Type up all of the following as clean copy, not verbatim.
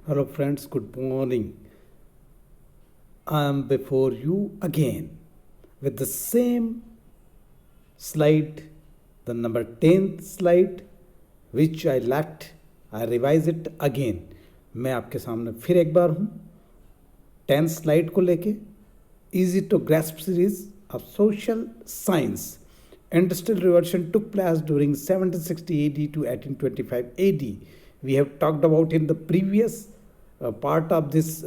Hello, friends, good morning. I am before you again with the same slide, the number 10th slide, which I lacked. I revise it again. मैं आपके सामने फिर एक बार हूँ 10th slide को लेके easy to grasp series of social science. Industrial revolution took place during 1760 AD to 1825 AD. We have talked about in the previous part of this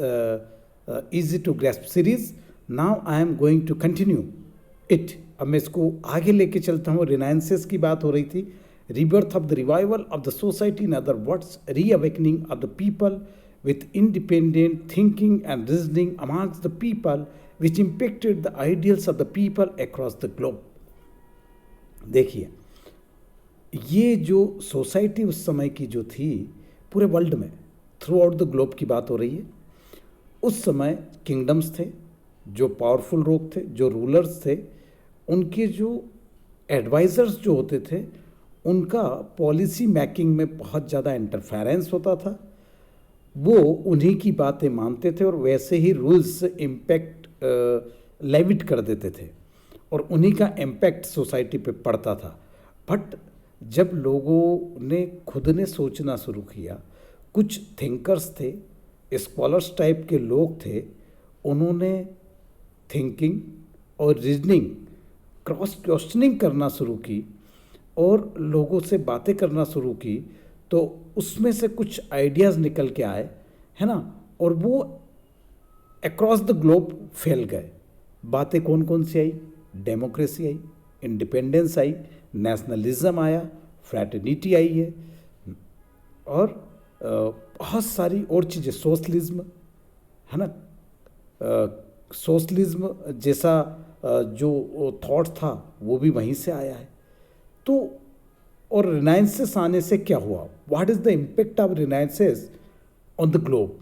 easy to grasp series. Now I am going to continue it. अब मैं इसको आगे लेके चलता हूँ. रिनाइंसेस की बात हो रही थी. rebirth of the revival of the society, in other words, reawakening of the people with independent thinking and reasoning amongst the people, which impacted the ideals of the people across the globe. देखिए, ये जो society उस समय की जो थी पूरे world में थ्रू आउट द ग्लोब की बात हो रही है. उस समय किंगडम्स थे, जो पावरफुल लोग थे, जो रूलर्स थे, उनके जो एडवाइज़र्स जो होते थे, उनका पॉलिसी मेकिंग में बहुत ज़्यादा इंटरफेरेंस होता था. वो उन्हीं की बातें मानते थे और वैसे ही रूल्स इम्पैक्ट लेविट कर देते थे और उन्हीं का इम्पैक्ट सोसाइटी पे पड़ता था. बट जब लोगों ने खुद ने सोचना शुरू किया, कुछ थिंकर्स थे, स्कॉलर्स टाइप के लोग थे, उन्होंने थिंकिंग और रीजनिंग क्रॉस क्वेश्चनिंग करना शुरू की और लोगों से बातें करना शुरू की, तो उसमें से कुछ आइडियाज़ निकल के आए, है ना, और वो अक्रॉस द ग्लोब फैल गए. बातें कौन कौन सी आई? डेमोक्रेसी आई, इंडिपेंडेंस आई, नेशनलिज्म आया, फ्रैटर्निटी आई है, और बहुत सारी और चीज़ें, सोशलिज्म, है ना, सोशलिज्म जैसा जो थॉट था वो भी वहीं से आया है. तो और रिनाइंसेस आने से क्या हुआ? What is the impact of renaissance on the globe?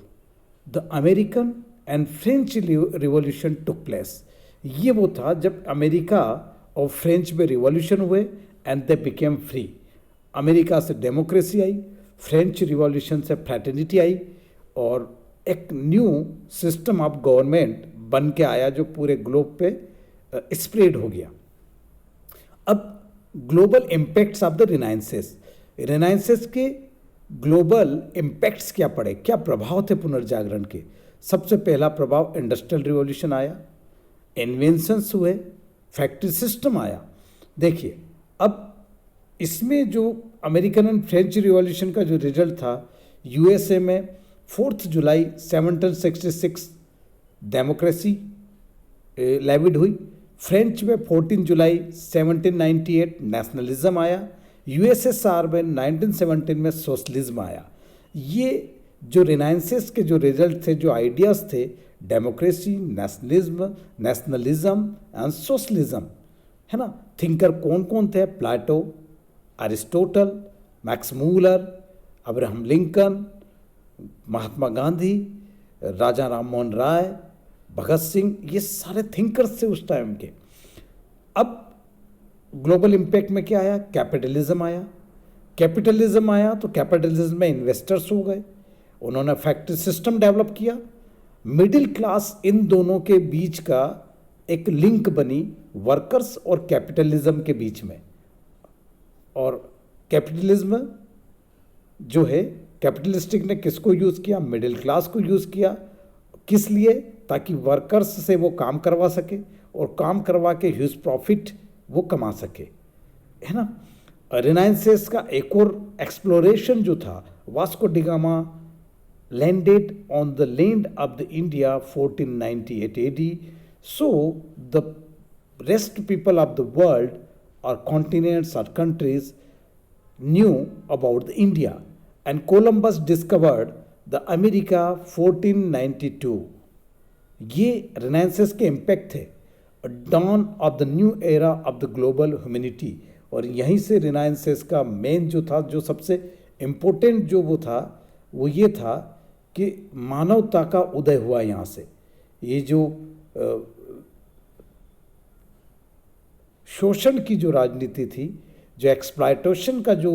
The American and French revolution took place. ये वो था जब अमेरिका और फ्रेंच में रिवॉल्यूशन हुए and they became free. America से डेमोक्रेसी आई, फ्रेंच रिवॉल्यूशन से फ्रैटर्निटी आई और एक न्यू सिस्टम ऑफ गवर्नमेंट बन के आया जो पूरे ग्लोब पे स्प्रेड हो गया. अब ग्लोबल इम्पैक्ट्स ऑफ द रिनाइंसेस. रिनाइंसेस के ग्लोबल इम्पैक्ट्स क्या पड़े, क्या प्रभाव थे पुनर्जागरण के? सबसे पहला प्रभाव इंडस्ट्रियल रिवॉल्यूशन आया, इन्वेंशंस हुए, फैक्ट्री सिस्टम आया. देखिए, अब इसमें जो अमेरिकन एंड फ्रेंच रिवॉल्यूशन का जो रिजल्ट था, यूएसए में 4 जुलाई 1766 डेमोक्रेसी लेविड हुई. फ्रेंच में 14 जुलाई 1798 नेशनलिज्म आया. यूएसएसआर में 1917 में सोशलिज्म आया. ये जो रिनाइंसेस के जो रिजल्ट थे, जो आइडियाज़ थे, डेमोक्रेसी, नेशनलिज्म एंड सोशलिज्म, है ना. थिंकर कौन कौन थे? Plato, Aristotle, Max Muller, Abraham Lincoln, Mahatma Gandhi, Raja Ram Mohan Roy, Bhagat Singh, ये सारे थिंकर्स थे उस टाइम के. अब ग्लोबल इम्पैक्ट में क्या आया? कैपिटलिज्म आया. कैपिटलिज्म आया तो कैपिटलिज्म में इन्वेस्टर्स हो गए, उन्होंने फैक्ट्री सिस्टम डेवलप किया. मिडिल क्लास, इन दोनों के बीच का एक लिंक बनी वर्कर्स और कैपिटलिज्म के बीच में. और कैपिटलिज्म जो है, कैपिटलिस्टिक ने किसको यूज़ किया? मिडिल क्लास को यूज़ किया. किस लिए? ताकि वर्कर्स से वो काम करवा सके और काम करवा के ह्यूज प्रॉफिट वो कमा सके, है ना. रिनाइंसेस का एक और एक्सप्लोरेशन जो था, Vasco da Gama landed on the land of the India 1498 AD. So the rest people of the world और कॉन्टिनेंट्स और countries knew about the India and Columbus discovered the America 1492. ये रिनाइंसेस के impact थे, dawn of the new era of the global humanity. और यहीं से रिनाइंसेस का main जो था, जो सबसे इम्पोर्टेंट जो वो था, वो ये था कि मानवता का उदय हुआ यहाँ से. ये जो शोषण की जो राजनीति थी, जो एक्सप्लॉयटेशन का जो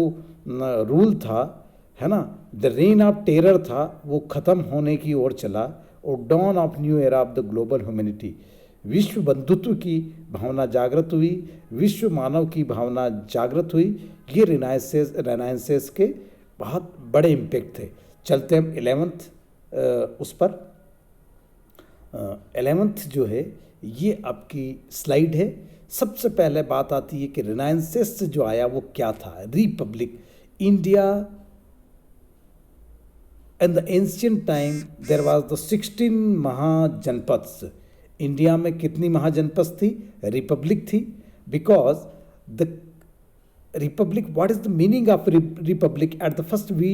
रूल था, है ना, द रेन ऑफ टेरर था वो ख़त्म होने की ओर चला और dawn of new era of the global humanity, विश्व बंधुत्व की भावना जागृत हुई, विश्व मानव की भावना जागृत हुई। ये रेनाइंसेस के बहुत बड़े इम्पैक्ट थे। चलते हम 11th उस पर। 11th जो है ये आपकी स्लाइड है। सबसे पहले बात आती है कि रेनाइंसेस जो आया वो क्या था। Republic India in the ancient time there was the 16 mahajanapadas. India में कितनी महाजनपथ थी? रिपब्लिक थी। Because the republic, what is the meaning of republic? At the first we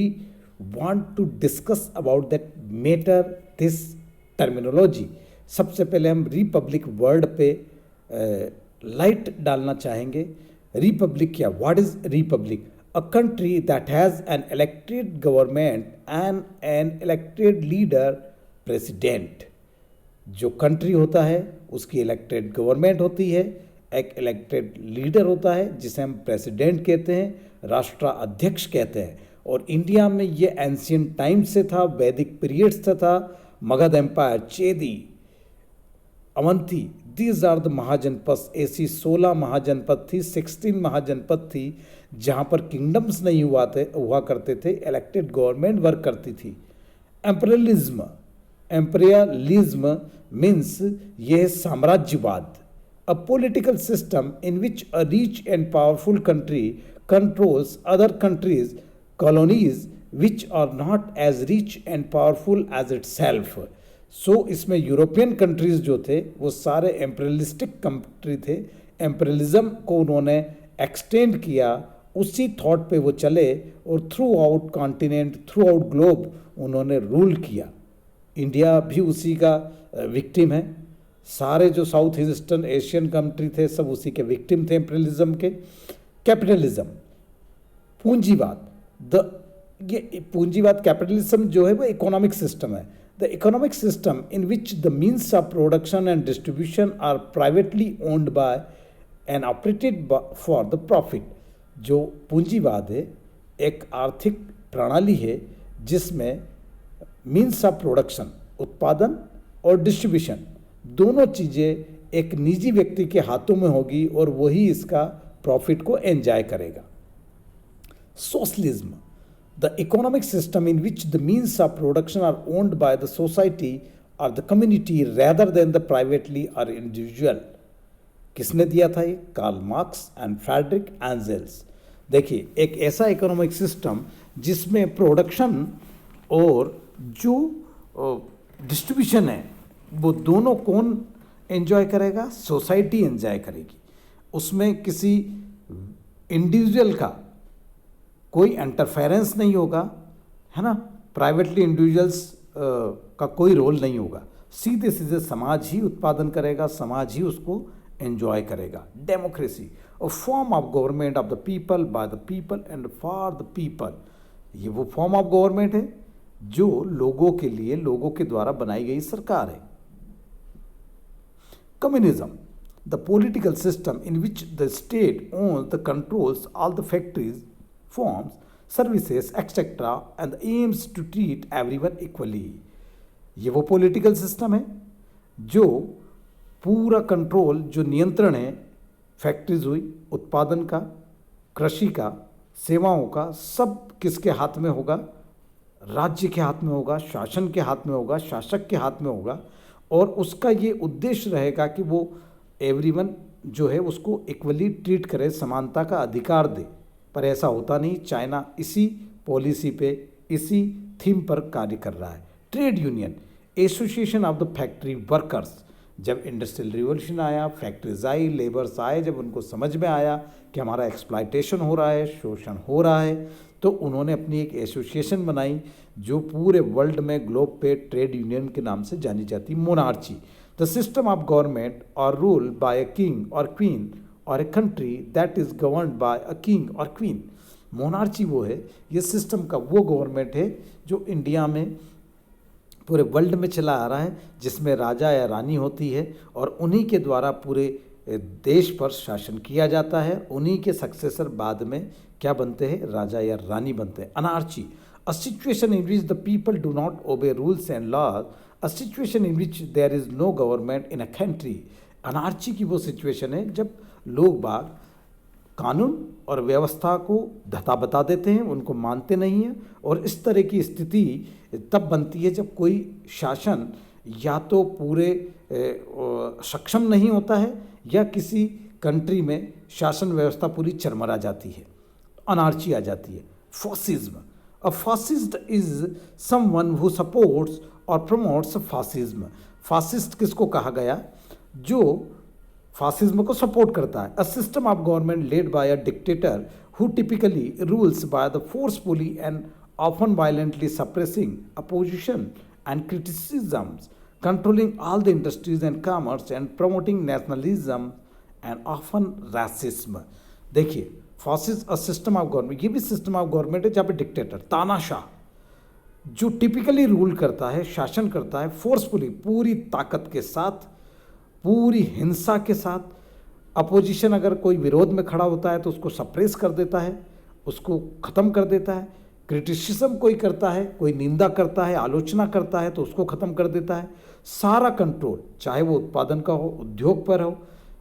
want to discuss about that matter, this terminology. सबसे पहले हम Republic word पे light डालना चाहेंगे। रिपब्लिक क्या? What is Republic? A country that has an elected government and an elected leader, president। जो country होता है उसकी इलेक्टेड गवर्नमेंट होती है, एक इलेक्टेड लीडर होता है जिसे हम प्रेसिडेंट कहते हैं, राष्ट्राध्यक्ष कहते हैं। और इंडिया में ये एंशियंट टाइम से था, वैदिक पीरियड से था। Magadh empire, Chedi, Avanti, these are the mahajanapada. ऐसी 16 महाजनपद थी, 16 महाजनपद थी जहाँ पर किंगडम्स नहीं हुआ करते थे, इलेक्टेड गवर्नमेंट वर्क करती थी। एम्परियलिज्म, एम्परियलिज्म मीन्स ये साम्राज्यवाद। A political system in which a rich and powerful country controls other countries colonies which are not as rich and powerful as itself. So इसमें यूरोपियन कंट्रीज जो थे वो सारे एम्परियलिस्टिक country थे। एम्परियलिज्म को उन्होंने एक्सटेंड किया, उसी थॉट पे वो चले और through out continent, through out globe उन्होंने रूल किया। इंडिया भी उसी का विक्टिम है। सारे जो साउथ ईस्टर्न एशियन कंट्री थे सब उसी के विक्टिम थे एम्परियलिज्म के। कैपिटलिज्म, पूंजीवाद। ये पूंजीवाद, कैपिटलिज्म जो है वो इकोनॉमिक सिस्टम है। The economic system in which the means of production and distribution are privately owned by and operated for the profit। जो पूंजीवाद है एक आर्थिक प्रणाली है जिसमें मीन्स ऑफ प्रोडक्शन, उत्पादन और डिस्ट्रीब्यूशन दोनों चीज़ें एक निजी व्यक्ति के हाथों में होगी और वही इसका प्रॉफिट को एंजॉय करेगा। Socialism, the economic system in which the means of production are owned by the society or the community rather than the privately or individual। किसने दिया था ये? Karl Marx and Friedrich Engels. देखिए, एक ऐसा economic system जिसमें production और जो डिस्ट्रीब्यूशन है वो दोनों कौन एंजॉय करेगा? सोसाइटी एंजॉय करेगी। उसमें किसी इंडिविजुअल का कोई इंटरफेरेंस नहीं होगा, है ना। प्राइवेटली इंडिविजुअल्स का कोई रोल नहीं होगा। सीधे सीधे समाज ही उत्पादन करेगा, समाज ही उसको एंजॉय करेगा। Democracy, a form of government of the people, by the people and for the people. ये वो फॉर्म ऑफ गवर्नमेंट है जो लोगों के लिए, लोगों के द्वारा बनाई गई सरकार है। Communism, the political system in which the state owns the controls all the factories, forms, services, etc. and aims to treat everyone equally। ये वो पॉलिटिकल सिस्टम है जो पूरा कंट्रोल, जो नियंत्रण है फैक्ट्रीज हुई, उत्पादन का, कृषि का, सेवाओं का, सब किसके हाथ में होगा? राज्य के हाथ में होगा, शासन के हाथ में होगा, शासक के हाथ में होगा। और उसका ये उद्देश्य रहेगा कि वो एवरीवन जो है उसको इक्वली ट्रीट करे, समानता का अधिकार दे। पर ऐसा होता नहीं। चाइना इसी पॉलिसी पे, इसी थीम पर कार्य कर रहा है। Trade union, association of the factory workers. जब इंडस्ट्रियल रिवॉल्यूशन आया, फैक्ट्रीज आई, लेबर्स आए, जब उनको समझ में आया कि हमारा एक्सप्लॉयटेशन हो रहा है, शोषण हो रहा है, तो उन्होंने अपनी एक एसोसिएशन बनाई जो पूरे वर्ल्ड में, ग्लोब पे ट्रेड यूनियन के नाम से जानी जाती। Monarchy, the system of government और रूल बाय अ किंग और क्वीन और a country that is governed bye a king और क्वीन। मोनार्ची वो है, ये सिस्टम का वो गवर्नमेंट है जो इंडिया में, पूरे वर्ल्ड में चला आ रहा है, जिसमें राजा या रानी होती है और उन्हीं के द्वारा पूरे देश पर शासन किया जाता है। उन्हीं के सक्सेसर बाद में क्या बनते हैं? राजा या रानी बनते हैं। अनार्ची, a situation in which the people do not obey rules and laws, a situation in which there is no government in a country. अनार्ची की वो सिचुएशन है जब लोग बाग कानून और व्यवस्था को धता बता देते हैं, उनको मानते नहीं हैं, और इस तरह की स्थिति तब बनती है जब कोई शासन या तो पूरे सक्षम नहीं होता है या किसी कंट्री में शासन व्यवस्था पूरी चरमरा जाती है, अनार्ची आ जाती है. Fascism, a fascist is someone who supports और प्रमोट्स फासिज्म. फासिस्ट किसको कहा गया? जो फासिज्म को सपोर्ट करता है. A system of government led by a dictator who typically rules by the forcefully and often violently suppressing opposition and criticisms, controlling all the industries and commerce and promoting nationalism and often racism. देखिए, fascist a system of government, ये भी system of government है जहाँ पे dictator, तानाशाह, जो typically rule करता है, शासन करता है फोर्सफुली, पूरी ताकत के साथ, पूरी हिंसा के साथ. अपोजिशन अगर कोई विरोध में खड़ा होता है तो उसको सप्रेस कर देता है, उसको ख़त्म कर देता है. क्रिटिसिज्म कोई करता है, कोई निंदा करता है, आलोचना करता है तो उसको ख़त्म कर देता है. सारा कंट्रोल, चाहे वो उत्पादन का हो, उद्योग पर हो,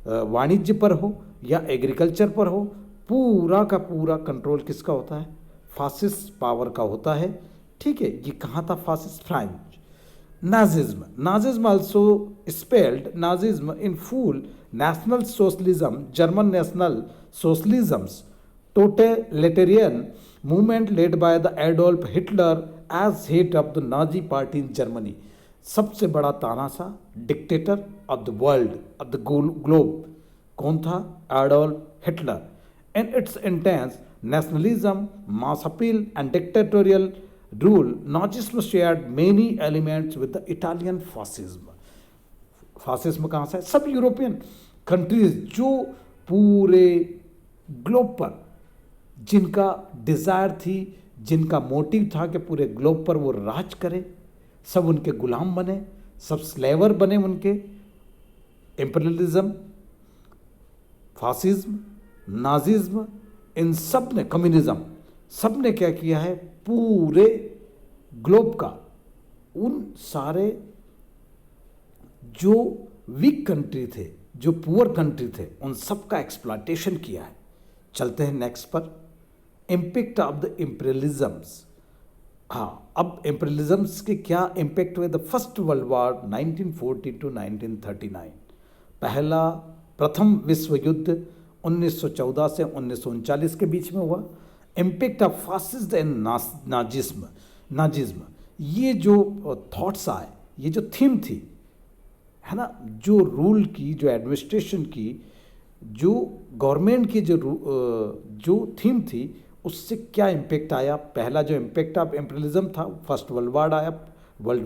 वाणिज्य पर हो या एग्रीकल्चर पर हो, पूरा का पूरा कंट्रोल किसका होता है? फासिस्ट पावर का होता है. ठीक है, ये कहाँ था fascist? France. Nazism, Nazism also spelled Nazism in full, national socialism, German national socialisms, totalitarian movement led by the Adolf Hitler as head of the Nazi party in Germany. सबसे बड़ा तानाशाह, dictator of the world, of the globe कौन था? Adolf Hitler. And it's intense nationalism, mass appeal and dictatorial rule, Nazism shared many elements with the Italian fascism. Fascism कहाँ से है? सब European countries जो पूरे ग्लोब पर जिनका डिज़ायर थी, जिनका मोटिव था कि पूरे ग्लोब पर वो राज करे, सब उनके गुलाम बने, सब स्लेवर बने उनके. इम्पीरियलिज्म, फासिज्म, नाजिज्म, इन सब ने, कम्युनिज्म, सब ने क्या किया है? पूरे ग्लोब का उन सारे जो वीक कंट्री थे, जो पुअर कंट्री थे, उन सब का एक्सप्लॉयटेशन किया है. चलते हैं नेक्स्ट पर. Impact of the imperialisms. हाँ, अब इम्पीरियलिज्म्स के क्या इम्पैक्ट हुए? The first world war 1940 to 1939, प्रथम विश्व युद्ध 1914 से 1939 के बीच में हुआ. Impact of fascist and Nazism, ये जो थॉट्स आए, ये जो थीम थी, है ना, जो रूल की, जो एडमिनिस्ट्रेशन की, जो गवर्नमेंट की जो थीम थी, उससे क्या इम्पैक्ट आया? पहला जो इम्पैक्ट ऑफ इम्पीरियलिज्म था, फर्स्ट वर्ल्ड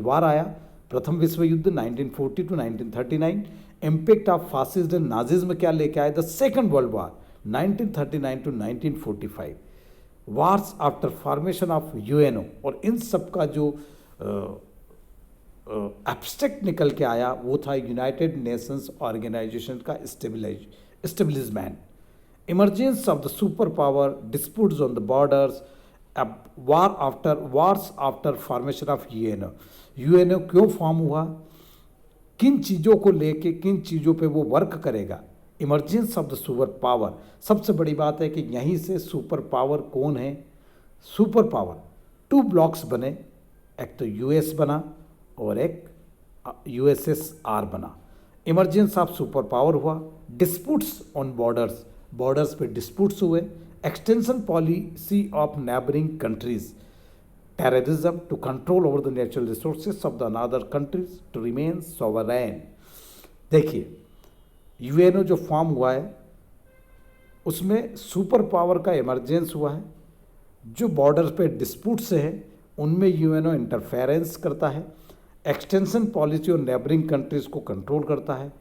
वार आया, प्रथम विश्व युद्ध 1940 to 1939. Impact of fascist and Nazism क्या लेके आए? The second world war 1939 to 1945. Wars after formation of UNO, और इन सब का जो एब्स्ट्रैक्ट निकल के आया वो था यूनाइटेड नेशंस ऑर्गेनाइजेशन का establishment. Emergence of the super power, disputes on the borders, wars after formation of UNO. UNO क्यों फॉर्म हुआ? किन चीज़ों को लेके, किन चीज़ों पे वो वर्क करेगा? Emergence of the super power. सबसे बड़ी बात है कि यहीं से सुपर पावर कौन है? सुपर पावर 2 ब्लॉक्स बने, एक तो यूएस बना और एक यूएसएसआर बना. इमरजेंस ऑफ सुपर पावर हुआ. डिस्प्यूट्स ऑन बॉर्डर्स पे डिस्प्यूट्स हुए. Extension policy of neighbouring countries. Terrorism, to control over the natural resources of the another countries to remain sovereign. देखिए, यूएनओ जो फॉर्म हुआ है उसमें सुपर पावर का emergence हुआ है. जो बॉर्डर पे डिस्प्यूट से है उनमें यूएनओ इंटरफेरेंस करता है. एक्सटेंशन पॉलिसी और नेबरिंग कंट्रीज़ को कंट्रोल करता है.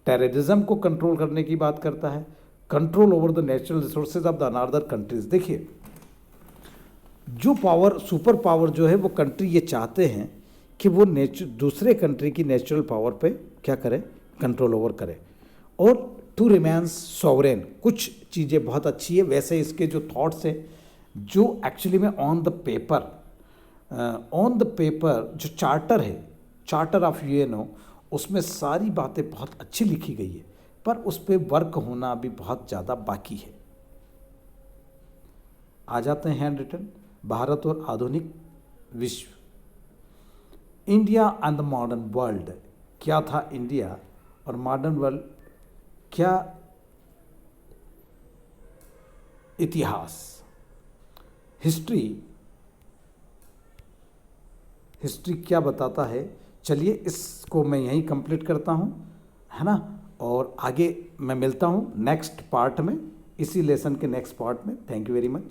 टेररिज्म को कंट्रोल करने की बात करता है. Control over the natural resources of the another countries. देखिए, जो पावर, सुपर पावर जो है, वो कंट्री ये चाहते हैं कि वो दूसरे कंट्री की नेचुरल पावर पे क्या करे? कंट्रोल ओवर करे. और टू रिमेन्स सॉवरेन. कुछ चीज़ें बहुत अच्छी है, वैसे इसके जो थॉट्स है, जो एक्चुअली में on the paper on the paper जो चार्टर है, चार्टर ऑफ यूएनओ, उसमें सारी बातें बहुत अच्छी लिखी गई है, पर उस पर वर्क होना अभी बहुत ज़्यादा बाकी है। आ जाते हैं हैंड रिटन, भारत और आधुनिक विश्व। India and the modern world. क्या था इंडिया और मॉडर्न वर्ल्ड, क्या इतिहास, हिस्ट्री क्या बताता है। चलिए इसको मैं यहीं कंप्लीट करता हूँ, है ना, और आगे मैं मिलता हूँ नेक्स्ट पार्ट में, इसी लेसन के नेक्स्ट पार्ट में। Thank you very much.